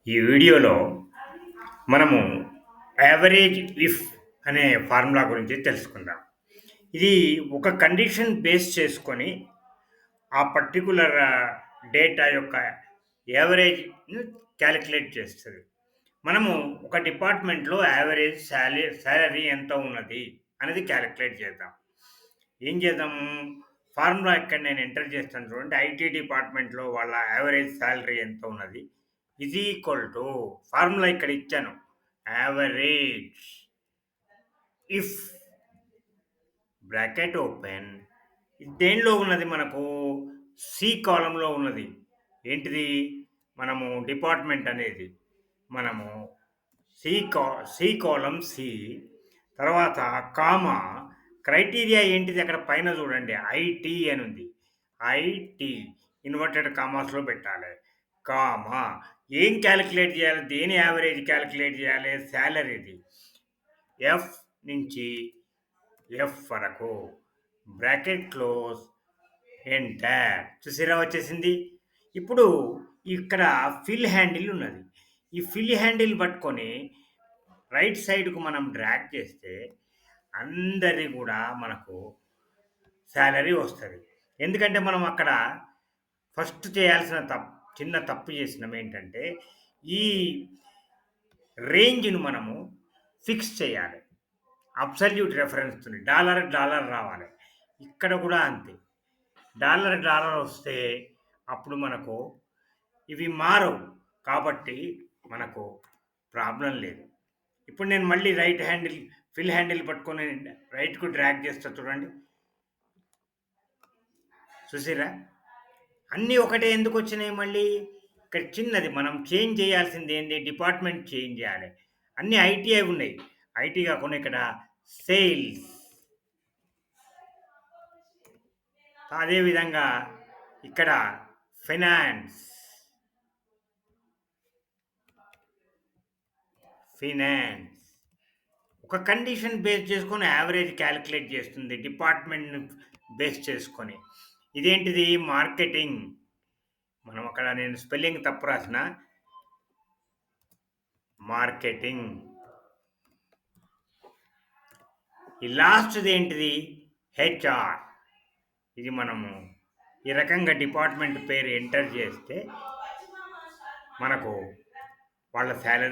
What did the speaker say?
ఈ వీడియోలో మనము యావరేజ్ ఇఫ్ అనే ఫార్ములా గురించి తెలుసుకుందాం. ఇది ఒక కండిషన్ బేస్ చేసుకొని ఆ పర్టిక్యులర్ డేటా యొక్క యావరేజ్‌ని కాలిక్యులేట్ చేస్తది. మనము ఒక డిపార్ట్‌మెంట్‌లో యావరేజ్ సాలరీ ఎంత ఉన్నది అనేది కాలిక్యులేట్ చేద్దాం. ఏం చేద్దాము? ఫార్ములా ఇక్కడ నేను ఎంటర్ చేస్తాను చూడండి. ఐటీ డిపార్ట్‌మెంట్‌లో వాళ్ళ యావరేజ్ సాలరీ ఎంత ఉన్నది? ఈజ్ ఈక్వల్ టు ఫార్ములా ఇక్కడ ఇచ్చాను. యావరేజ్ ఇఫ్ బ్రాకెట్ ఓపెన్ ఇది దేనిలో ఉన్నది మనకు సి కాలమ్‌లో ఉన్నది. ఏంటిది? మనము డిపార్ట్‌మెంట్ అనేది మనము సి కాలమ్ సి తర్వాత కామా క్రైటీరియా ఏంటిది అక్కడ పైన చూడండి ఐటీ అని ఉంది. ఐటీ ఇన్వర్టెడ్ కామాస్‌లో పెట్టాలి. కామా ఏం కాలిక్యులేట్ చేయాలి? దేని యావరేజ్ కాలిక్యులేట్ చేయాలి? సాలరీది. ఎఫ్ నుంచి ఎఫ్ వరకు బ్రాకెట్ క్లోజ్ ఎంటర్ చూసారా వచ్చేసింది. ఇప్పుడు ఇక్కడ ఫిల్ హ్యాండిల్ ఉన్నది. ఈ ఫిల్ హ్యాండిల్ పట్టుకొని రైట్ సైడ్‌కు మనం డ్రాగ్ చేస్తే అందరిది కూడా మనకు సాలరీ వస్తది. ఎందుకంటే మనం అక్కడ ఫస్ట్ చేయాల్సిన చిన్న తప్పు చేసినాం ఏంటంటే, ఈ రేంజ్‌ని మనము ఫిక్స్ చేయాలి. అబ్సల్యూట్ రెఫరెన్స్‌తోని డాలర్, డాలర్ రావాలి. ఇక్కడ కూడా అంతే. డాలర్, డాలర్ వస్తే అప్పుడు మనకు ఇవి మారవు. కాబట్టి మనకు ప్రాబ్లమ్ లేదు. ఇప్పుడు నేను మళ్ళీ ఫిల్ హ్యాండిల్ పట్టుకొని రైట్‌కు డ్రాగ్ చేస్తా చూడండి. చూసిర్రా? అన్నీ ఒకటే ఎందుకొచ్చినాయి మళ్ళీ? ఇక్కడ చిన్నది మనం చేంజ్ చేయాల్సిందేంది? డిపార్ట్‌మెంట్ చేంజ్ చేయాలి. అన్నీ ఐటీఐ ఉన్నాయి. ఐటీ కాకుండా ఇక్కడ సేల్స్. అదే విధంగా ఇక్కడ ఫైనాన్స్. ఫినాన్స్. ఒక కండిషన్ బేస్ చేసుకొని యావరేజ్ కాలిక్యులేట్ చేస్తుంది. డిపార్ట్‌మెంట్‌ని బేస్ చేసుకొని. ఇదేంటిది? మార్కెటింగ్. మనం అక్కడ నేను స్పెల్లింగ్ తప్పు రాసిన. మార్కెటింగ్. ఈ లాస్ట్‌ది ఏంటిది? హెచ్ఆర్. ఇది మనము ఈ రకంగా డిపార్ట్‌మెంట్ పేరు ఎంటర్ చేస్తే మనకు వాళ్ళ సాలరీ